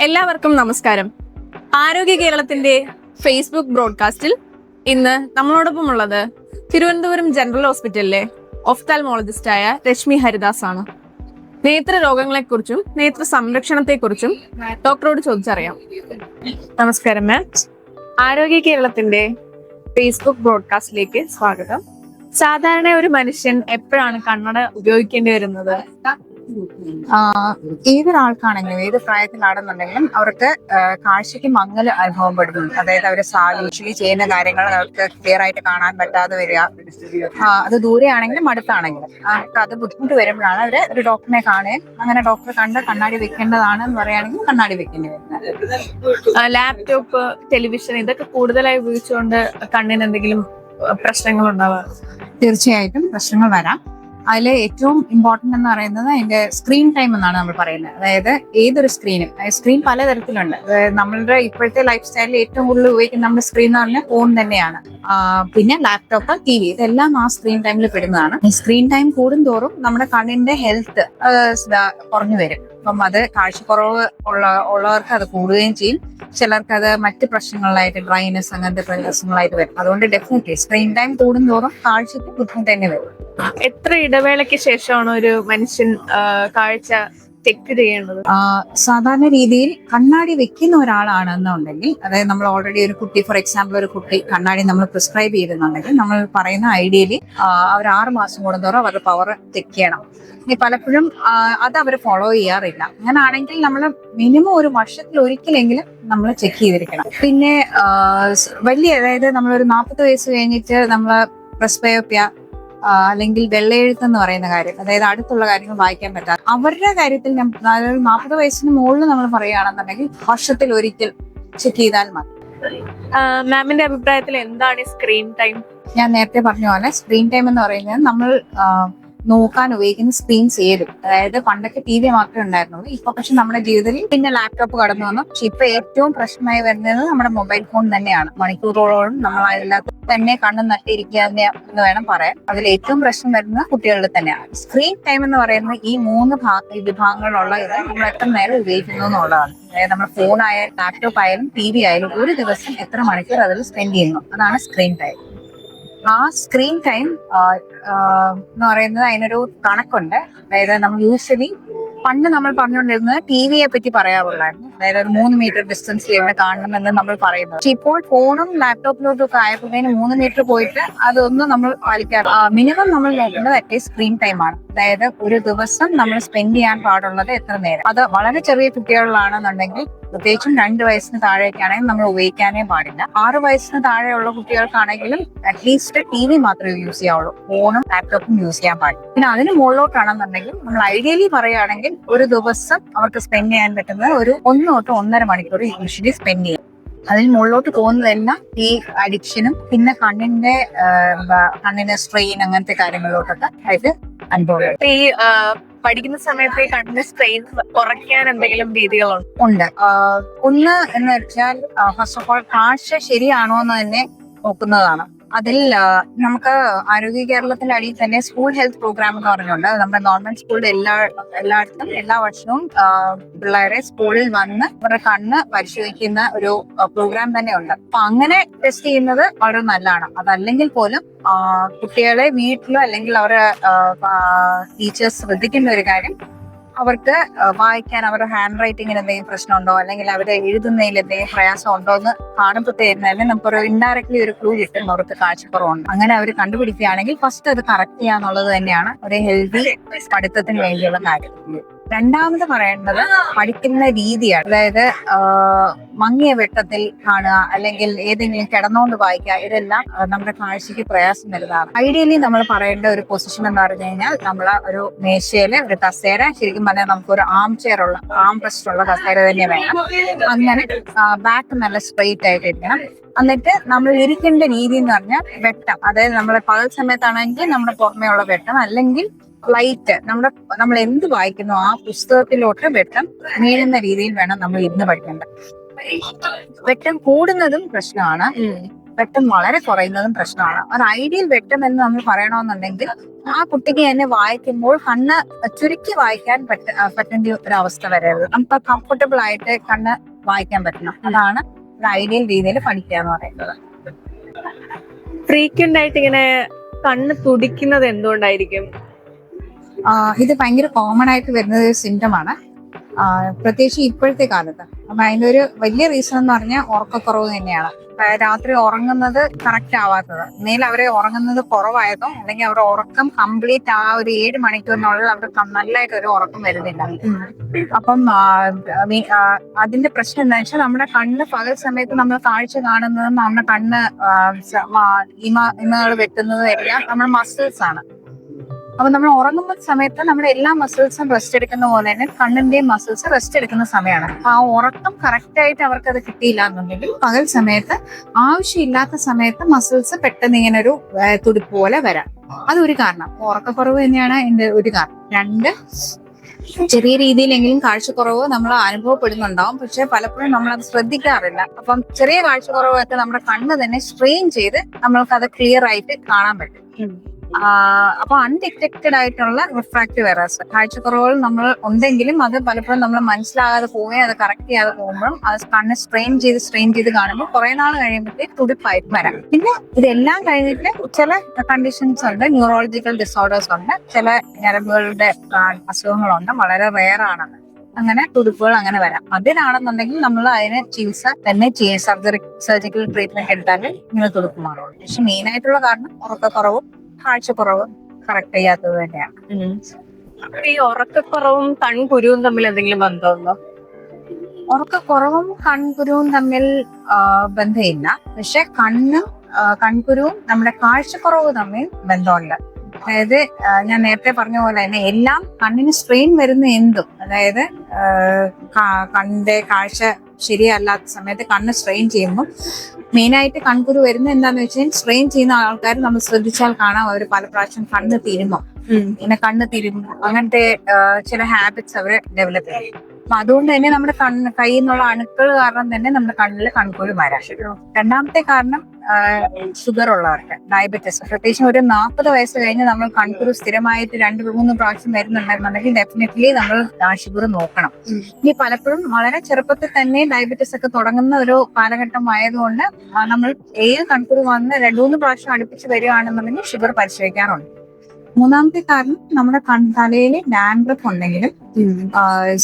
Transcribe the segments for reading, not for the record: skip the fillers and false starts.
എല്ലാവർക്കും നമസ്കാരം. ആരോഗ്യ കേരളത്തിന്റെ ഫേസ്ബുക്ക് ബ്രോഡ്കാസ്റ്റിൽ ഇന്ന് നമ്മളോടൊപ്പം ഉള്ളത് തിരുവനന്തപുരം ജനറൽ ഹോസ്പിറ്റലിലെ ഒഫ്താൽമോളജിസ്റ്റായ രശ്മി ഹരിദാസ് ആണ്. നേത്ര രോഗങ്ങളെക്കുറിച്ചും നേത്ര സംരക്ഷണത്തെക്കുറിച്ചും ഡോക്ടറോട് ചോദിച്ചറിയാം. നമസ്കാരം മാം. ആരോഗ്യ കേരളത്തിന്റെ ഫേസ്ബുക്ക് ബ്രോഡ്കാസ്റ്റിലേക്ക് സ്വാഗതം. സാധാരണ ഒരു മനുഷ്യൻ എപ്പോഴാണ് കണ്ണട ഉപയോഗിക്കേണ്ടി വരുന്നത്? ഏതൊരാൾക്കാണെങ്കിലും ഏത് പ്രായത്തിലാണെന്നുണ്ടെങ്കിലും അവർക്ക് കാഴ്ചയ്ക്ക് മങ്ങൽ അനുഭവപ്പെടുന്നുണ്ട്. അതായത് അവർ യൂഷ്വലി ചെയ്യുന്ന കാര്യങ്ങൾ അവർക്ക് ക്ലിയർ ആയിട്ട് കാണാൻ പറ്റാതെ വരിക, അത് ദൂരെയാണെങ്കിലും അടുത്താണെങ്കിലും അവർക്ക് അത് ബുദ്ധിമുട്ട് വരുമ്പോഴാണ് അവർ ഒരു ഡോക്ടറിനെ കാണുകയും അങ്ങനെ ഡോക്ടറെ കണ്ട് കണ്ണാടി വെക്കേണ്ടതാണ് എന്ന് പറയുകയാണെങ്കിൽ കണ്ണാടി വെക്കേണ്ടി വരുന്നത്. ലാപ്ടോപ്പ്, ടെലിവിഷൻ ഇതൊക്കെ കൂടുതലായി ഉപയോഗിച്ചുകൊണ്ട് കണ്ണിന് എന്തെങ്കിലും പ്രശ്നങ്ങൾ ഉണ്ടാവാം? തീർച്ചയായിട്ടും പ്രശ്നങ്ങൾ വരാം. അതിൽ ഏറ്റവും ഇമ്പോർട്ടന്റ് എന്ന് പറയുന്നത് അതിന്റെ സ്ക്രീൻ ടൈം എന്നാണ് നമ്മൾ പറയുന്നത്. അതായത് ഏതൊരു സ്ക്രീൻ പലതരത്തിലുണ്ട്. നമ്മളുടെ ഇപ്പോഴത്തെ ലൈഫ് സ്റ്റൈലിൽ ഏറ്റവും കൂടുതൽ ഉപയോഗിക്കുന്ന നമ്മുടെ സ്ക്രീൻ എന്ന് പറഞ്ഞാൽ ഫോൺ തന്നെയാണ്. പിന്നെ ലാപ്ടോപ്പ്, TV ഇതെല്ലാം ആ സ്ക്രീൻ ടൈമിൽ പെടുന്നതാണ്. ഈ സ്ക്രീൻ ടൈം കൂടുന്തോറും നമ്മുടെ കണ്ണിന്റെ ഹെൽത്ത് കുറഞ്ഞു വരും. അപ്പം അത് കാഴ്ചക്കുറവ് ഉള്ളവർക്ക് അത് കൂടുകയും ചെയ്യും. ചിലർക്ക് അത് മറ്റ് പ്രശ്നങ്ങളായിട്ട് ഡ്രൈനെസ് അങ്ങനത്തെ പ്രശ്നങ്ങളായിട്ട് വരും. അതുകൊണ്ട് ഡെഫിനറ്റ്ലി സ്ക്രീൻ ടൈം കൂടുന്തോറും കാഴ്ചക്ക് ബുദ്ധിമുട്ട് തന്നെ വരും. എത്ര ഇടവേളയ്ക്ക് ശേഷമാണ് ഒരു മനുഷ്യൻ കാഴ്ച ചെക്ക് ചെയ്യേണ്ടത്? സാധാരണ രീതിയിൽ കണ്ണാടി വെക്കുന്ന ഒരാളാണെന്നുണ്ടെങ്കിൽ, അതായത് നമ്മൾ ഓൾറെഡി ഒരു കുട്ടി, ഫോർ എക്സാമ്പിൾ ഒരു കുട്ടി കണ്ണാടി നമ്മൾ പ്രിസ്ക്രൈബ് ചെയ്തെന്നുണ്ടെങ്കിൽ നമ്മൾ പറയുന്ന ഐഡിയലി അവർ 6 മാസം കൂടുന്തോറും അവരുടെ പവർ ചെക്ക് ചെയ്യണം. ഇനി പലപ്പോഴും അത് അവർ ഫോളോ ചെയ്യാറില്ല. അങ്ങനാണെങ്കിൽ നമ്മൾ മിനിമം ഒരു വർഷത്തിൽ ഒരിക്കലെങ്കിലും നമ്മൾ ചെക്ക് ചെയ്തിരിക്കണം. പിന്നെ അതായത് നമ്മളൊരു 40 വയസ്സ് കഴിഞ്ഞിട്ട് നമ്മൾ പ്രസ്ബയോപ്യ അല്ലെങ്കിൽ വെള്ളയെഴുത്ത് എന്ന് പറയുന്ന കാര്യം, അതായത് അടുത്തുള്ള കാര്യങ്ങൾ വായിക്കാൻ പറ്റാതെ അവരുടെ കാര്യത്തിൽ അതായത് 40 വയസ്സിന് മുകളിൽ നമ്മൾ പറയുകയാണെന്നുണ്ടെങ്കിൽ വർഷത്തിൽ ഒരിക്കൽ ചെക്ക് ചെയ്താൽ മതി. മാമിന്റെ അഭിപ്രായത്തിൽ എന്താണ് സ്ക്രീൻ ടൈം? ഞാൻ നേരത്തെ പറഞ്ഞ പോലെ സ്ക്രീൻ ടൈം എന്ന് പറയുന്നത് നമ്മൾ നോക്കാൻ ഉപയോഗിക്കുന്ന സ്ക്രീൻസ് ഏതും, അതായത് പണ്ടൊക്കെ TV മാത്രമേ ഉണ്ടായിരുന്നുള്ളൂ. ഇപ്പൊ പക്ഷെ നമ്മുടെ ജീവിതത്തിൽ പിന്നെ ലാപ്ടോപ്പ് കടന്നു വന്നു. പക്ഷെ ഇപ്പൊ ഏറ്റവും പ്രശ്നമായി വരുന്നത് നമ്മുടെ മൊബൈൽ ഫോൺ തന്നെയാണ്. മണിക്കൂറുകളോളം നമ്മൾ അതിനകത്ത് തന്നെ കണ്ണു നട്ടിരിക്കുക എന്ന് വേണം പറയാൻ. അതിൽ ഏറ്റവും പ്രശ്നം വരുന്നത് കുട്ടികളുടെ തന്നെയാണ്. സ്ക്രീൻ ടൈം എന്ന് പറയുന്നത് ഈ 3 വിഭാഗങ്ങളുള്ള ഇത് നമ്മൾ എത്ര നേരം ഉപയോഗിക്കുന്നു എന്നുള്ളതാണ്. അതായത് നമ്മുടെ ഫോൺ ആയാലും ലാപ്ടോപ്പ് ആയാലും TV ആയാലും ഒരു ദിവസം എത്ര മണിക്കൂർ അതിൽ സ്പെൻഡ് ചെയ്യുന്നു, അതാണ് സ്ക്രീൻ ടൈം. ആ സ്ക്രീൻ ടൈം എന്ന് പറയുന്നത് അതിനൊരു കണക്കുണ്ട്. അതായത് നമ്മൾ യൂഷ്വലി പണ്ട് നമ്മൾ പറഞ്ഞുകൊണ്ടിരുന്നത് TVയെ പറ്റി പറയാറുള്ളായിരുന്നു. അതായത് ഒരു 3 മീറ്റർ ഡിസ്റ്റൻസിൽ എവിടെ കാണണമെന്ന് നമ്മൾ പറയുന്നത്. പക്ഷെ ഇപ്പോൾ ഫോണും ലാപ്ടോപ്പിലോട്ടും ഒക്കെ ആയപ്പോഴത്തേന് 3 മീറ്റർ പോയിട്ട് അതൊന്നും നമ്മൾ പാലിക്കാറ്. മിനിമം നമ്മൾ നോക്കേണ്ടത് അറ്റ്ലീസ്റ്റ് സ്ക്രീൻ ടൈം ആണ്. അതായത് ഒരു ദിവസം നമ്മൾ സ്പെൻഡ് ചെയ്യാൻ പാടുള്ളത് എത്ര നേരം. അത് വളരെ ചെറിയ കുട്ടികളിലാണെന്നുണ്ടെങ്കിൽ, പ്രത്യേകിച്ചും 2 വയസ്സിന് താഴേക്കാണെങ്കിൽ നമ്മൾ ഉപയോഗിക്കാനേ പാടില്ല. 6 വയസ്സിന് താഴെയുള്ള കുട്ടികൾക്കാണെങ്കിലും അറ്റ്ലീസ്റ്റ് TV മാത്രമേ യൂസ് ചെയ്യാവുള്ളൂ, ഫോണും ലാപ്ടോപ്പും യൂസ് ചെയ്യാൻ പാടില്ല. പിന്നെ അതിന് മുകളിലോട്ടാണെന്നുണ്ടെങ്കിൽ നമ്മൾ ഐഡിയലി പറയുകയാണെങ്കിൽ ഒരു ദിവസം അവർക്ക് സ്പെൻഡ് ചെയ്യാൻ പറ്റുന്നത് ഒരു 1 തൊട്ട് 1.5 മണിക്കൂർ യൂഷ്വലി സ്പെൻഡ് ചെയ്യും. അതിന് മുകളിലോട്ട് പോകുന്നതെല്ലാം ഈ അഡിക്ഷനും പിന്നെ കണ്ണിന് സ്ട്രെയിൻ അങ്ങനത്തെ കാര്യങ്ങളിലോട്ടൊക്കെ ആയിട്ട് അനുഭവം. ഈ പഠിക്കുന്ന സമയത്ത് കണ്ണിന് സ്ട്രെയിൻ കുറയ്ക്കാൻ എന്തെങ്കിലും രീതികളുണ്ട്? ഒന്ന് എന്ന് വെച്ചാൽ ഫസ്റ്റ് ഓഫ് ഓൾ കാഴ്ച ശരിയാണോ എന്ന് തന്നെ നോക്കുന്നതാണ്. അതിൽ നമുക്ക് ആരോഗ്യ കേരളത്തിന്റെ അടിയിൽ തന്നെ സ്കൂൾ ഹെൽത്ത് പ്രോഗ്രാം എന്ന് പറഞ്ഞുകൊണ്ട് നമ്മുടെ ഗവൺമെന്റ് സ്കൂളിൽ എല്ലായിടത്തും എല്ലാ വർഷവും പിള്ളേരെ സ്കൂളിൽ വന്ന് അവരുടെ കണ്ണ് പരിശോധിക്കുന്ന ഒരു പ്രോഗ്രാം തന്നെ ഉണ്ട്. അപ്പൊ അങ്ങനെ ടെസ്റ്റ് ചെയ്യുന്നത് വളരെ നല്ലതാണ്. അതല്ലെങ്കിൽ പോലും കുട്ടികളെ വീട്ടിലോ അല്ലെങ്കിൽ അവരുടെ ടീച്ചേഴ്സ് ശ്രദ്ധിക്കേണ്ട ഒരു കാര്യം, അവർക്ക് വായിക്കാൻ അവരുടെ ഹാൻഡ് റൈറ്റിങ്ങിന് എന്തെങ്കിലും പ്രശ്നമുണ്ടോ അല്ലെങ്കിൽ അവരെ എഴുതുന്നതിൽ എന്തെങ്കിലും പ്രയാസം ഉണ്ടോ എന്ന് കാണുമ്പോഴത്തേക്കും തന്നെ നമുക്കൊരു ഇൻഡയറക്ട്ലി ഒരു ക്ലൂ കിട്ടും അവർക്ക് കാഴ്ചക്കുറവുണ്ട്. അങ്ങനെ അവർ കണ്ടുപിടിക്കുകയാണെങ്കിൽ ഫസ്റ്റ് അത് കറക്റ്റ് ചെയ്യാന്നുള്ളത് തന്നെയാണ് ഒരു ഹെൽത്തി പഠിത്തത്തിന് വേണ്ടിയുള്ള കാര്യം. രണ്ടാമത് പറയേണ്ടത് പഠിക്കുന്ന രീതിയാണ്. അതായത് മങ്ങിയ വെട്ടത്തിൽ കാണുക അല്ലെങ്കിൽ ഏതെങ്കിലും കിടന്നുകൊണ്ട് വായിക്കുക, ഇതെല്ലാം നമ്മുടെ കാഴ്ചയ്ക്ക് പ്രയാസം വരുന്നതാണ്. ഐഡിയലി നമ്മൾ പറയേണ്ട ഒരു പൊസിഷൻ എന്ന് പറഞ്ഞു കഴിഞ്ഞാൽ നമ്മൾ ഒരു മേശയില് ഒരു കസേര, ശരിക്കും പറഞ്ഞാൽ നമുക്കൊരു ആം റെസ്റ്റ് ഉള്ള കസേര തന്നെ വേണം. അങ്ങനെ ബാക്ക് നല്ല സ്ട്രെയിറ്റ് ആയിട്ടിരിക്കണം. എന്നിട്ട് നമ്മൾ ഇരിക്കേണ്ട രീതി എന്ന് പറഞ്ഞാൽ വെട്ടം, അതായത് നമ്മുടെ പകൽ സമയത്താണെങ്കിൽ നമ്മുടെ പുറമേ ഉള്ള വെട്ടം, അല്ലെങ്കിൽ ലൈറ്റ് നമ്മൾ എന്ത് വായിക്കുന്നു ആ പുസ്തകത്തിലോട്ട് വെട്ടം വീഴുന്ന രീതിയിൽ വേണം നമ്മൾ ഇരുന്ന് പഠിക്കേണ്ടത്. വെട്ടം കൂടുന്നതും പ്രശ്നമാണ്. വെട്ടം വളരെ കുറയുന്നതും പ്രശ്നമാണ്. ഒരു ഐഡിയൽ വെട്ടം എന്ന് നമ്മൾ പറയണമെന്നുണ്ടെങ്കിൽ ആ കുട്ടിക്ക് തന്നെ വായിക്കുമ്പോൾ കണ്ണ് ചുരുക്കി വായിക്കാൻ പറ്റേണ്ട ഒരു അവസ്ഥ വരരുത്. നമുക്ക് കംഫർട്ടബിൾ ആയിട്ട് കണ്ണ് വായിക്കാൻ പറ്റണം. അതാണ് ഒരു ഐഡിയൽ രീതിയിൽ പഠിക്കുക എന്ന് പറയുന്നത്. ഫ്രീക്വന്റ് ആയിട്ട് ഇങ്ങനെ കണ്ണ് തുടിക്കുന്നത് എന്തുകൊണ്ടായിരിക്കും? ഇത് ഭയങ്കര കോമൺ ആയിട്ട് വരുന്ന ഒരു സിംറ്റം ആണ്, പ്രത്യേകിച്ച് ഇപ്പോഴത്തെ കാലത്ത്. അപ്പൊ അതിന്റെ ഒരു വലിയ റീസൺ എന്ന് പറഞ്ഞാൽ ഉറക്കക്കുറവ് തന്നെയാണ്. രാത്രി ഉറങ്ങുന്നത് കറക്റ്റ് ആവാത്തത്, ഒന്നുകിൽ അവരെ ഉറങ്ങുന്നത് കുറവായതോ അല്ലെങ്കിൽ അവരുടെ ഉറക്കം കംപ്ലീറ്റ് ആ ഒരു 7 മണിക്കൂറിനുള്ളിൽ അവർക്ക് നല്ലതായിട്ട് ഒരു ഉറക്കം വരുന്നില്ല. അപ്പം അതിന്റെ പ്രശ്നം എന്താ വെച്ചാൽ നമ്മുടെ കണ്ണ് പകൽ സമയത്ത് നമ്മൾ കാഴ്ച കാണുന്നതും നമ്മുടെ കണ്ണ് ഇമകൾ വെട്ടുന്നതും എല്ലാം നമ്മുടെ മസിൽസ് ആണ്. അപ്പൊ നമ്മൾ ഉറങ്ങുന്ന സമയത്ത് നമ്മുടെ എല്ലാ മസിൽസും റെസ്റ്റ് എടുക്കുന്ന പോലെ തന്നെ കണ്ണിന്റെയും മസിൽസ് റെസ്റ്റ് എടുക്കുന്ന സമയമാണ്. അപ്പൊ ആ ഉറക്കം കറക്റ്റ് ആയിട്ട് അവർക്ക് അത് കിട്ടിയില്ല എന്നുണ്ടെങ്കിൽ പകൽ സമയത്ത് ആവശ്യമില്ലാത്ത സമയത്ത് മസിൽസ് പെട്ടെന്ന് ഇങ്ങനെ ഒരു തുടിപ്പ് പോലെ വരാം. അതൊരു കാരണം. ഉറക്കക്കുറവ് തന്നെയാണ് അതിന്റെ ഒരു കാരണം. 2, ചെറിയ രീതിയിലെങ്കിലും കാഴ്ചക്കുറവ് നമ്മൾ അനുഭവപ്പെടുന്നുണ്ടാവും, പക്ഷെ പലപ്പോഴും നമ്മൾ അത് ശ്രദ്ധിക്കാറില്ല. അപ്പം ചെറിയ കാഴ്ചക്കുറവൊക്കെ നമ്മുടെ കണ്ണ് തന്നെ സ്ട്രെയിൻ ചെയ്ത് നമ്മൾക്ക് അത് ക്ലിയർ ആയിട്ട് കാണാൻ പറ്റും. അപ്പൊ അൺഡിറ്റക്റ്റഡ് ആയിട്ടുള്ള റിഫ്രാക്റ്റീവ് എറേഴ്സ്, കാഴ്ചക്കുറവുകൾ നമ്മൾ ഉണ്ടെങ്കിലും അത് പലപ്പോഴും നമ്മൾ മനസ്സിലാകാതെ പോവുകയും അത് കറക്റ്റ് ചെയ്യാതെ പോകുമ്പോഴും അത് കണ്ണ് സ്ട്രെയിൻ ചെയ്ത് കാണുമ്പോൾ കുറെ നാൾ കഴിയുമ്പോഴത്തേക്ക് തുടിപ്പായിട്ട് വരാം. പിന്നെ ഇതെല്ലാം കഴിഞ്ഞിട്ട് ചില കണ്ടീഷൻസ് ഉണ്ട്, ന്യൂറോളജിക്കൽ ഡിസോർഡേഴ്സ് ഉണ്ട്, ചില ഞരമ്പുകളുടെ അസുഖങ്ങളുണ്ട്, വളരെ റെയർ ആണത്. അങ്ങനെ തുടിപ്പുകൾ അങ്ങനെ വരാം. അതിനാണെന്നുണ്ടെങ്കിൽ നമ്മൾ അതിന് ചികിത്സ തന്നെ സർജിക്കൽ ട്രീറ്റ്മെന്റ് എടുത്താൽ ഇങ്ങനെ തുടിപ്പ് മാറുള്ളൂ. പക്ഷെ മെയിൻ ആയിട്ടുള്ള കാരണം ഉറക്കക്കുറവും കാഴ്ചക്കുറവ് കറക്റ്റ് ചെയ്യാത്തത് തന്നെയാണ്. ഈ ഉറക്കക്കുറവും കൺകുരുവും തമ്മിൽ എന്തെങ്കിലും ബന്ധമുണ്ടോ? ഉറക്കക്കുറവും കൺകുരുവും തമ്മിൽ ബന്ധമില്ല, പക്ഷെ കൺകുരുവും നമ്മുടെ കാഴ്ചക്കുറവ് തമ്മിൽ ബന്ധമുണ്ട്. അതായത് ഞാൻ നേരത്തെ പറഞ്ഞ പോലെ തന്നെ എല്ലാം കണ്ണിന് സ്ട്രെയിൻ വരുന്ന എന്തും, അതായത് കണ്ണിന്റെ കാഴ്ച ശരിയല്ലാത്ത സമയത്ത് കണ്ണ് സ്ട്രെയിൻ ചെയ്യുമ്പോൾ മെയിനായിട്ട് കൺകുരു വരുന്നത് എന്താന്ന് വെച്ചാൽ സ്ട്രെയിൻ ചെയ്യുന്ന ആൾക്കാർ നമ്മൾ ശ്രദ്ധിച്ചാൽ കാണാം അവർ പല പ്രാവശ്യം കണ്ണ് തിരുമ്പോ, പിന്നെ കണ്ണ് തിരുമ്പോ, അങ്ങനത്തെ ചില ഹാബിറ്റ്സ് അവർ ഡെവലപ്പ് ചെയ്യും. അപ്പൊ അതുകൊണ്ട് തന്നെ നമ്മുടെ കയ്യിൽ നിന്നുള്ള അണുക്കൾ കാരണം തന്നെ നമ്മുടെ കണ്ണിൽ കൺകുരു വരാം. രണ്ടാമത്തെ കാരണം ഷുഗർ ഉള്ളവർക്ക്, ഡയബറ്റിസ്, പ്രത്യേകിച്ച് ഒരു 40 വയസ്സ് കഴിഞ്ഞ് നമ്മൾ കൺകുരു സ്ഥിരമായിട്ട് 2-3 പ്രാവശ്യം വരുന്നുണ്ടെന്നുണ്ടെങ്കിൽ ഡെഫിനറ്റ്ലി നമ്മൾ ഷുഗർ നോക്കണം. ഇനി പലപ്പോഴും വളരെ ചെറുപ്പത്തിൽ തന്നെ ഡയബറ്റിസ് ഒക്കെ തുടങ്ങുന്ന ഒരു കാലഘട്ടം ആയതുകൊണ്ട് നമ്മൾ ഏത് കൺകുരു വന്ന് 2-3 പ്രാവശ്യം അടുപ്പിച്ച് വരികയാണെന്നുണ്ടെങ്കിൽ ഷുഗർ പരിശോധിക്കാറുണ്ട്. മൂന്നാമത്തെ കാരണം നമ്മുടെ തലയിൽ ഡാൻഡ്രഫ് ഉണ്ടെങ്കിലും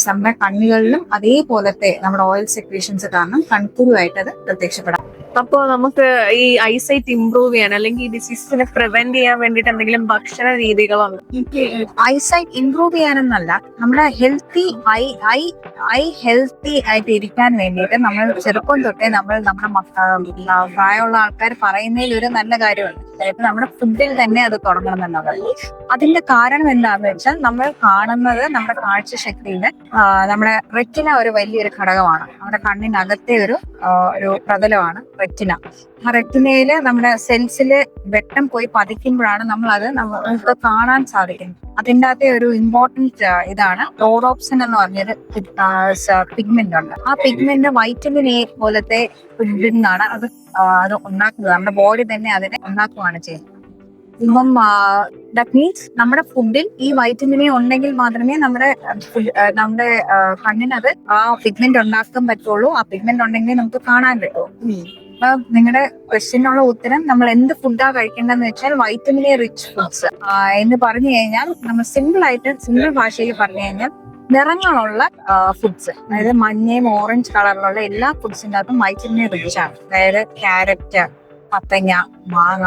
നമ്മുടെ കണ്ണുകളിലും അതേപോലത്തെ നമ്മുടെ ഓയിൽ സെക്രീഷൻസ് കാരണം കൺകുരുവായിട്ട് അത് പ്രത്യക്ഷപ്പെടാം. അപ്പോ നമുക്ക് ഈ ഐസൈറ്റ് ഇംപ്രൂവ് ചെയ്യാൻ അല്ലെങ്കിൽ ഈ ഡിസീസിനെ പ്രിവെന്റ് ചെയ്യാൻ വേണ്ടിട്ട് എന്തെങ്കിലും ഭക്ഷണ രീതികളുണ്ട്? ഐസൈറ്റ് ഇംപ്രൂവ് ചെയ്യാനെന്നല്ല, നമ്മുടെ ഹെൽത്തി ആയിട്ട് ഇരിക്കാൻ വേണ്ടിയിട്ട് നമ്മൾ ചെറുപ്പം തൊട്ടേ നമ്മുടെ പ്രായമുള്ള ആൾക്കാർ പറയുന്നതിൽ ഒരു നല്ല കാര്യമുണ്ട്. അതായത് നമ്മുടെ ഫുഡിൽ തന്നെ അത് തുടങ്ങണം എന്നുള്ളത്. അതിന്റെ കാരണം എന്താണെന്ന് വെച്ചാൽ നമ്മൾ കാണുന്നത് നമ്മുടെ കാഴ്ച ശക്തിയുടെ നമ്മുടെ റെറ്റിന ഒരു വലിയൊരു ഘടകമാണ്. നമ്മുടെ കണ്ണിനകത്തെ ഒരു പ്രതലമാണ് റെറ്റിന. ആ റെറ്റിനയില് നമ്മുടെ സെൽസില് വെട്ടം പോയി പതിക്കുമ്പോഴാണ് നമുക്ക് കാണാൻ സാധിക്കുന്നത്. അതിൻ്റെ അകത്തെ ഒരു ഇമ്പോർട്ടന്റ് ഇതാണ് റോഡോപ്സിൻ എന്ന് പറഞ്ഞൊരു പിഗ്മെന്റ് ഉണ്ട്. ആ പിഗ്മെന്റ് വൈറ്റമിൻ എ പോലത്തെ നിന്നാണ് അത് ഉണ്ടാക്കുന്നത്. നമ്മുടെ ബോഡി തന്നെ അതിനെ ഉണ്ടാക്കുകയാണ് ചെയ്യുന്നത്. ഇപ്പം ദാറ്റ് മീൻസ് നമ്മുടെ ഫുഡിൽ ഈ വൈറ്റമിൻ എ ഉണ്ടെങ്കിൽ മാത്രമേ നമ്മുടെ കണ്ണിനത് ആ പിഗ്മെന്റ് ഉണ്ടാക്കാൻ പറ്റുള്ളൂ. ആ പിഗ്മെന്റ് ഉണ്ടെങ്കിൽ നമുക്ക് കാണാൻ പറ്റുള്ളൂ. അപ്പൊ നിങ്ങളുടെ ക്വസ്റ്റ്യനുള്ള ഉത്തരം, നമ്മൾ എന്ത് ഫുഡാ കഴിക്കേണ്ടതെന്ന് വെച്ചാൽ വൈറ്റമിൻ എ റിച്ച് ഫുഡ്സ് എന്ന് പറഞ്ഞു കഴിഞ്ഞാൽ, നമ്മൾ സിമ്പിൾ ഭാഷയിൽ പറഞ്ഞു കഴിഞ്ഞാൽ നിറങ്ങളുള്ള ഫുഡ്സ്, അതായത് മഞ്ഞയും ഓറഞ്ച് കളറിലുള്ള എല്ലാ ഫുഡ്സിൻ്റെ അകത്തും വൈറ്റമിൻ എ റിച്ച് ആണ്. അതായത് ക്യാരറ്റ്, പത്തങ്ങ, മാങ്ങ,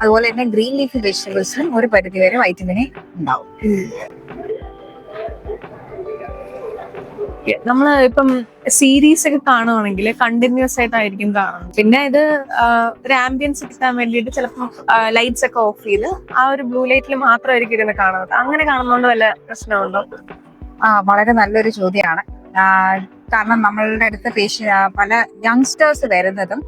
അതുപോലെ തന്നെ ഗ്രീൻ ലീഫി വെജിറ്റബിൾസിലും ഒരു പരിധിവരെ വൈറ്റമിൻ എ ഉണ്ടാവും. നമ്മള് ഇപ്പം സീരീസ് ഒക്കെ കാണുവാണെങ്കിൽ കണ്ടിന്യൂസ് ആയിട്ടായിരിക്കും കാണുന്നത്. പിന്നെ ഇത് ഒരു ആംബിയൻസ് കിട്ടാൻ വേണ്ടിയിട്ട് ചിലപ്പോൾ ലൈറ്റ്സ് ഒക്കെ ഓഫ് ചെയ്ത് ആ ഒരു ബ്ലൂ ലൈറ്റിൽ മാത്രമായിരിക്കും ഇരുന്ന് കാണുന്നത്. അങ്ങനെ കാണുന്നതുകൊണ്ട് വല്ല പ്രശ്നമുണ്ടോ? വളരെ നല്ലൊരു ചോദ്യമാണ്. കാരണം നമ്മളുടെ അടുത്ത പല യങ്സ്റ്റേഴ്സ് വരുന്നതും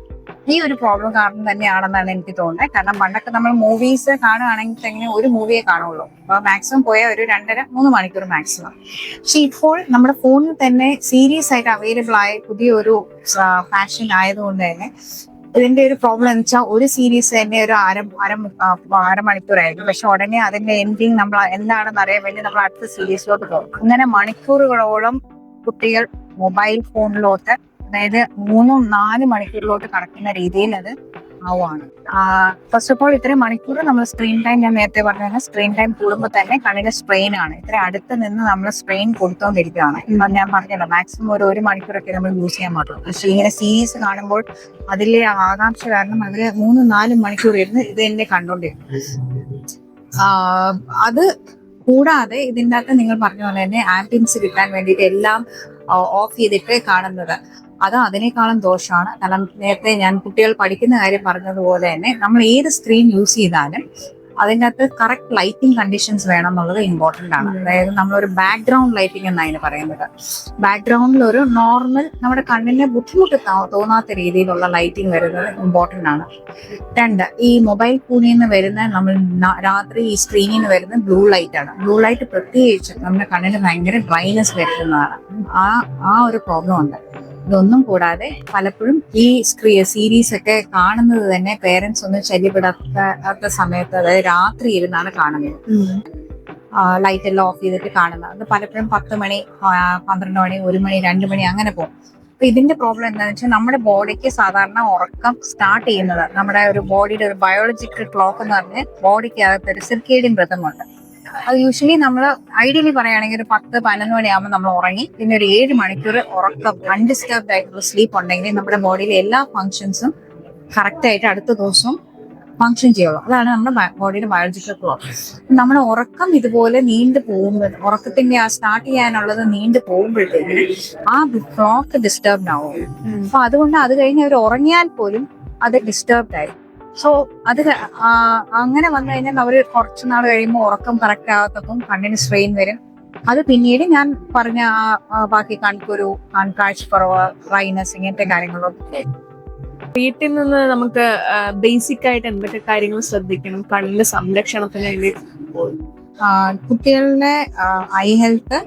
ഈ ഒരു പ്രോബ്ലം കാരണം തന്നെയാണെന്നാണ് എനിക്ക് തോന്നുന്നത്. കാരണം പണ്ടൊക്കെ നമ്മൾ മൂവീസ് കാണുകയാണെങ്കിൽ തന്നെ ഒരു മൂവിയെ കാണുള്ളൂ. അപ്പൊ മാക്സിമം പോയാൽ ഒരു 2.5-3 മണിക്കൂർ മാക്സിമം. പക്ഷെ ഇപ്പോൾ നമ്മുടെ ഫോണിൽ തന്നെ സീരീസ് ആയിട്ട് അവൈലബിൾ ആയ പുതിയൊരു ഫാഷൻ ആയതുകൊണ്ട് തന്നെ ഇതിന്റെ ഒരു പ്രോബ്ലം എന്ന് വെച്ചാൽ ഒരു സീരീസ് തന്നെ ഒരു അരമണിക്കൂറായിരിക്കും. പക്ഷെ ഉടനെ അതിന്റെ എൻഡിങ് നമ്മൾ എന്താണെന്ന് അറിയാൻ വേണ്ടി നമ്മൾ അടുത്ത സീരീസിലോട്ട് പോകും. അങ്ങനെ മണിക്കൂറുകളോളം കുട്ടികൾ മൊബൈൽ ഫോണിലോട്ട്, അതായത് 3-4 മണിക്കൂറിലോട്ട് കടക്കുന്ന രീതിയിൽ അത് ആവുകയാണ്. ഫസ്റ്റ് ഓഫ് ഓൾ ഇത്രയും മണിക്കൂർ നമ്മൾ സ്ക്രീൻ ടൈം, ഞാൻ നേരത്തെ പറഞ്ഞ സ്ക്രീൻ ടൈം കൂടുമ്പോൾ തന്നെ കണ്ണിന് സ്ട്രെയിൻ ആണ്. ഇത്ര അടുത്ത് നിന്ന് നമ്മൾ സ്ട്രെയിൻ കൊടുത്തോണ്ടിരിക്കുകയാണ്. ഞാൻ പറഞ്ഞല്ലോ മാക്സിമം ഒരു മണിക്കൂറൊക്കെ നമ്മൾ യൂസ് ചെയ്യാൻ പാടുള്ളൂ. പക്ഷെ ഇങ്ങനെ സീരീസ് കാണുമ്പോൾ അതിലെ ആകാംക്ഷ കാരണം അവര് 3-4 മണിക്കൂർ ഇരുന്ന് ഇത് തന്നെ കണ്ടോണ്ടിരിക്കും. അത് കൂടാതെ ഇതിൻ്റെ അകത്ത് നിങ്ങൾ പറഞ്ഞ പോലെ തന്നെ ആംബിയൻസ് കിട്ടാൻ വേണ്ടിയിട്ട് എല്ലാം ഓഫ് ചെയ്തിട്ട് കാണുന്നത്, അത് അതിനേക്കാളും ദോഷമാണ്. കാരണം നേരത്തെ ഞാൻ കുട്ടികൾ പഠിക്കുന്ന കാര്യം പറഞ്ഞതുപോലെ തന്നെ നമ്മൾ ഏത് സ്ക്രീൻ യൂസ് ചെയ്താലും അതിൻ്റെ അകത്ത് കറക്റ്റ് ലൈറ്റിംഗ് കണ്ടീഷൻസ് വേണം എന്നുള്ളത് ഇമ്പോർട്ടൻ്റ് ആണ്. അതായത് നമ്മളൊരു ബാക്ക്ഗ്രൗണ്ട് ലൈറ്റിംഗ് എന്നാണ് പറയുന്നത്. ബാക്ക്ഗ്രൗണ്ടിൽ ഒരു നോർമൽ നമ്മുടെ കണ്ണിന് ബുദ്ധിമുട്ട് തോന്നാത്ത രീതിയിലുള്ള ലൈറ്റിംഗ് വരുന്നത് ഇമ്പോർട്ടൻ്റ് ആണ്. 2, ഈ മൊബൈൽ ഫോണിൽ നിന്ന് വരുന്ന നമ്മൾ രാത്രി ഈ സ്ക്രീനിൽ നിന്ന് വരുന്ന ബ്ലൂ ലൈറ്റ് ആണ്. ബ്ലൂ ലൈറ്റ് പ്രത്യേകിച്ച് നമ്മുടെ കണ്ണിന് ഭയങ്കര ഡ്രൈനെസ് വരുത്തുന്നതാണ്. ആ ഒരു പ്രോബ്ലം ഉണ്ട്. ഇതൊന്നും കൂടാതെ പലപ്പോഴും ഈ സീരീസ് ഒക്കെ കാണുന്നത് തന്നെ പേരൻസ് ഒന്നും ശല്യപ്പെടാത്ത സമയത്ത്, അതായത് രാത്രി ഇരുന്നാണ് കാണുന്നത്. ലൈറ്റ് എല്ലാം ഓഫ് ചെയ്തിട്ട് കാണുന്നത്. അത് പലപ്പോഴും 10 മണി, 12 മണി, 1 മണി, 2 മണി അങ്ങനെ പോകും. അപ്പൊ ഇതിന്റെ പ്രോബ്ലം എന്താണെന്ന് വെച്ചാൽ നമ്മുടെ ബോഡിക്ക് സാധാരണ ഉറക്കം സ്റ്റാർട്ട് ചെയ്യുന്നത്, നമ്മുടെ ഒരു ബോഡിയുടെ ഒരു ബയോളജിക്കൽ ക്ലോക്ക് എന്ന് പറഞ്ഞ് ബോഡിക്ക് അകത്ത് ഒരു സിർക്കേഡിയൻ റിതമുണ്ട്. അത് യൂഷ്വലി നമ്മൾ ഐഡിയലി പറയുകയാണെങ്കിൽ ഒരു 10-11 മണിയാകുമ്പോൾ നമ്മൾ ഉറങ്ങി പിന്നെ ഒരു 7 മണിക്കൂർ ഉറക്കം അൺഡിസ്റ്റർബ്ഡ് ആയിട്ടുള്ള സ്ലീപ്പ് ഉണ്ടെങ്കിൽ നമ്മുടെ ബോഡിയിലെ എല്ലാ ഫങ്ഷൻസും കറക്റ്റ് ആയിട്ട് അടുത്ത ദിവസവും ഫങ്ഷൻ ചെയ്യുള്ളൂ. അതാണ് നമ്മുടെ ബോഡിയുടെ ബയോളജിക്കൽ ക്ലോക്ക്. നമ്മുടെ ഉറക്കം ഇതുപോലെ നീണ്ടു പോകുമ്പോൾ, ഉറക്കത്തിന്റെ ആ സ്റ്റാർട്ട് ചെയ്യാനുള്ളത് നീണ്ടു പോകുമ്പോഴത്തേക്ക് ആ ക്ലോക്ക് ഡിസ്റ്റർബ്ഡ് ആവും. അപ്പൊ അതുകൊണ്ട് അത് കഴിഞ്ഞ് അവർ ഉറങ്ങിയാൽ പോലും അത് ഡിസ്റ്റർബ്ഡ് ആയി. സോ അത് അങ്ങനെ വന്നു കഴിഞ്ഞാൽ അവർ കുറച്ചു നാൾ കഴിയുമ്പോൾ ഉറക്കം കറക്റ്റ് ആകാത്തപ്പം കണ്ണിന് സ്ട്രെയിൻ വരും. അത് പിന്നീട് ഞാൻ പറഞ്ഞ ബാക്കി കൺകുരു, കാഴ്ചക്കുറവ്, ഡ്രൈനസ് ഇങ്ങനത്തെ കാര്യങ്ങളൊക്കെ. വീട്ടിൽ നിന്ന് നമുക്ക് ബേസിക് ആയിട്ട് എന്തൊക്കെ കാര്യങ്ങൾ ശ്രദ്ധിക്കണം കണ്ണിന്റെ സംരക്ഷണത്തിന് വേണ്ടി? കുട്ടികളുടെ ഐ ഹെൽത്ത്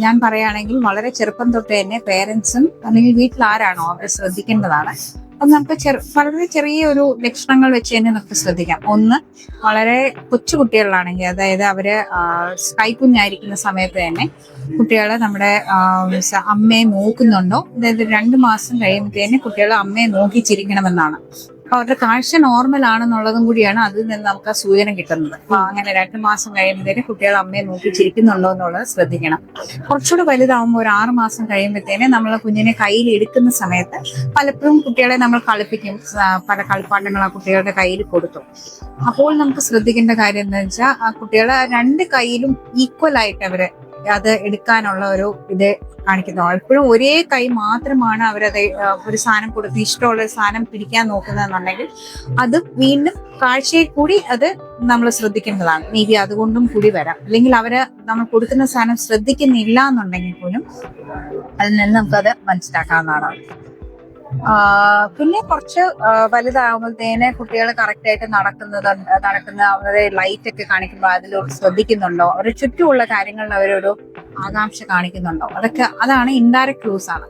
ഞാൻ പറയുകയാണെങ്കിൽ വളരെ ചെറുപ്പം തൊട്ട് തന്നെ പേരൻസും അല്ലെങ്കിൽ വീട്ടിൽ ആരാണോ അവർ ശ്രദ്ധിക്കേണ്ടതാണ്. അത് നമുക്ക് വളരെ ചെറിയ ഒരു ലക്ഷണങ്ങൾ വെച്ച് തന്നെ നമുക്ക് ശ്രദ്ധിക്കാം. ഒന്ന്, വളരെ കൊച്ചു കുട്ടികളിലാണെങ്കിൽ, അതായത് അവര് കൈക്കുഞ്ഞായിരിക്കുന്ന സമയത്ത് തന്നെ കുട്ടികളെ നമ്മുടെ അമ്മയെ നോക്കുന്നുണ്ടോ, അതായത് 2 മാസം കഴിയുമ്പോഴത്തേന് കുട്ടികൾ അമ്മയെ നോക്കി ചിരിക്കണമെന്നാണ്. അപ്പൊ അവരുടെ കാഴ്ച നോർമൽ ആണെന്നുള്ളതും കൂടിയാണ് അതിൽ നിന്ന് നമുക്ക് ആ സൂചന കിട്ടുന്നത്. അപ്പൊ അങ്ങനെ 2 മാസം കഴിയുമ്പോഴത്തേന് കുട്ടികൾ അമ്മയെ നോക്കി ചിരിക്കുന്നുണ്ടോ എന്നുള്ളത് ശ്രദ്ധിക്കണം. കുറച്ചുകൂടെ വലുതാവുമ്പോൾ ഒരു 6 മാസം കഴിയുമ്പോഴത്തേന് നമ്മൾ കുഞ്ഞിനെ കയ്യിൽ എടുക്കുന്ന സമയത്ത് പലപ്പോഴും കുട്ടികളെ നമ്മൾ കളിപ്പിക്കും. പല കളിപ്പാട്ടങ്ങൾ ആ കുട്ടികളുടെ കയ്യിൽ കൊടുത്തു. അപ്പോൾ നമുക്ക് ശ്രദ്ധിക്കേണ്ട കാര്യം എന്താ വെച്ചാൽ ആ കുട്ടികളെ 2 കൈയിലും ഈക്വൽ ആയിട്ട് അവര് അത് എടുക്കാനുള്ള ഒരു ഇത് കാണിക്കുന്നു. എപ്പോഴും ഒരേ കൈ മാത്രമാണ് അവരത് ഒരു സാധനം കൊടുത്ത് ഇഷ്ടമുള്ള ഒരു സാധനം പിടിക്കാൻ നോക്കുന്നതെന്നുണ്ടെങ്കിൽ അത് വീണ്ടും കാഴ്ചയിൽ കൂടി അത് നമ്മൾ ശ്രദ്ധിക്കേണ്ടതാണ്. മേ ബി അതുകൊണ്ടും കൂടി വരാം. അല്ലെങ്കിൽ അവര് നമ്മൾ കൊടുക്കുന്ന സാധനം ശ്രദ്ധിക്കുന്നില്ല എന്നുണ്ടെങ്കിൽ പോലും അതിൽ നിന്ന് നമുക്കത് മനസ്സിലാക്കാവുന്നതാണ്. പിന്നെ കുറച്ച് വലുതാകുമ്പോഴത്തേന് കുട്ടികൾ കറക്റ്റ് ആയിട്ട് നടക്കുന്ന അവരുടെ ലൈറ്റ് ഒക്കെ കാണിക്കുമ്പോൾ അതിലോട്ട് ശ്രദ്ധിക്കുന്നുണ്ടോ, അവരുടെ ചുറ്റുമുള്ള കാര്യങ്ങളിൽ അവരൊരു ആകാംക്ഷ കാണിക്കുന്നുണ്ടോ, അതാണ് ഇൻഡയറക്റ്റ് ക്ലൂസ് ആണ്.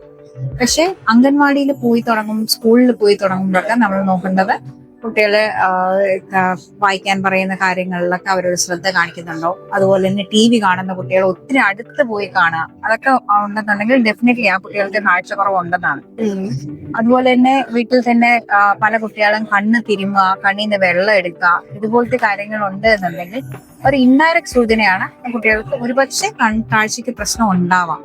പക്ഷെ അംഗൻവാടിയിൽ പോയി തുടങ്ങും, സ്കൂളിൽ പോയി തുടങ്ങുമ്പോഴൊക്കെ നമ്മൾ നോക്കേണ്ടത് കുട്ടികളെ വായിക്കാൻ പറയുന്ന കാര്യങ്ങളിലൊക്കെ അവരൊരു ശ്രദ്ധ കാണിക്കുന്നുണ്ടോ, അതുപോലെ തന്നെ TV കാണുന്ന കുട്ടികൾ ഒത്തിരി അടുത്ത് പോയി കാണുക, അതൊക്കെ ഉണ്ടെന്നുണ്ടെങ്കിൽ ഡെഫിനറ്റ്ലി ആ കുട്ടികൾക്ക് കാഴ്ചക്കുറവ് ഉണ്ടെന്നാണ്. അതുപോലെ തന്നെ വീട്ടിൽ തന്നെ പല കുട്ടികളും കണ്ണ് തിരുമുക, കണ്ണിൽ നിന്ന് വെള്ളം എടുക്കുക, ഇതുപോലത്തെ കാര്യങ്ങൾ ഉണ്ട് എന്നുണ്ടെങ്കിൽ ഒരു ഇൻഡയറക്റ്റ് സൂചനയാണ് കുട്ടികൾക്ക് ഒരുപക്ഷെ കാഴ്ചക്ക് പ്രശ്നം ഉണ്ടാവാം.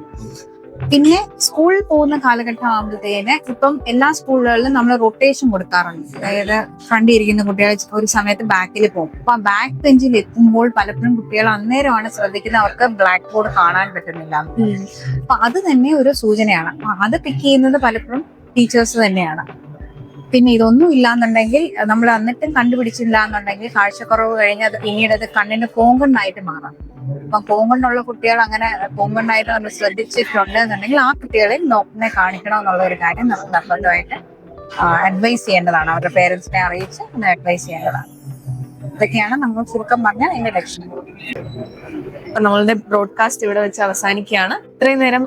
പിന്നെ സ്കൂളിൽ പോകുന്ന കാലഘട്ടം ആകുമ്പോഴത്തേന് ഇപ്പം എല്ലാ സ്കൂളുകളിലും നമ്മൾ റൊട്ടേഷൻ കൊടുക്കാറുണ്ട്. അതായത് ഫ്രണ്ടിൽ ഇരിക്കുന്ന കുട്ടികൾ ഒരു സമയത്ത് ബാക്കിൽ പോകും. അപ്പൊ ആ ബാക്ക് ബെഞ്ചിൽ എത്തുമ്പോൾ പലപ്പോഴും കുട്ടികൾ അന്നേരമാണ് ശ്രദ്ധിക്കുന്നത് അവർക്ക് ബ്ലാക്ക് ബോർഡ് കാണാൻ പറ്റുന്നില്ല. അപ്പൊ അത് തന്നെ ഒരു സൂചനയാണ്. അത് പിക്ക് ചെയ്യുന്നത് പലപ്പോഴും ടീച്ചേഴ്സ് തന്നെയാണ്. പിന്നെ ഇതൊന്നും ഇല്ലാന്നുണ്ടെങ്കിൽ നമ്മൾ എന്നിട്ടും കണ്ടുപിടിച്ചില്ല എന്നുണ്ടെങ്കിൽ കാഴ്ചക്കുറവ് കഴിഞ്ഞ് അത് പിന്നീട് അത് കണ്ണിന് കോങ്കണ്ണായിട്ട് മാറാം. അപ്പൊ കോങ്കണ്ണുള്ള കുട്ടികൾ അങ്ങനെ കോങ്കണ്ണായിട്ട് നമ്മൾ ശ്രദ്ധിച്ചിട്ടുണ്ട് എന്നുണ്ടെങ്കിൽ ആ കുട്ടികളെ ഡോക്ടറിനെ കാണിക്കണം എന്നുള്ള ഒരു കാര്യം നമ്മൾ നിർബന്ധമായിട്ട് അഡ്വൈസ് ചെയ്യേണ്ടതാണ്. അവരുടെ പേരൻസിനെ അറിയിച്ച് ഒന്ന് അഡ്വൈസ് ചെയ്യേണ്ടതാണ്. ഇതൊക്കെയാണ് നമ്മൾ ചുരുക്കം പറഞ്ഞ എന്റെ ലക്ഷണങ്ങൾ. നമ്മളുടെ ബ്രോഡ്കാസ്റ്റ് ഇവിടെ വെച്ച് അവസാനിക്കുകയാണ്. ഇത്രയും നേരം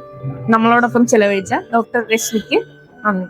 നമ്മളോടൊപ്പം ചെലവഴിച്ച ഡോക്ടർ രശ്മിക്ക് നന്ദി.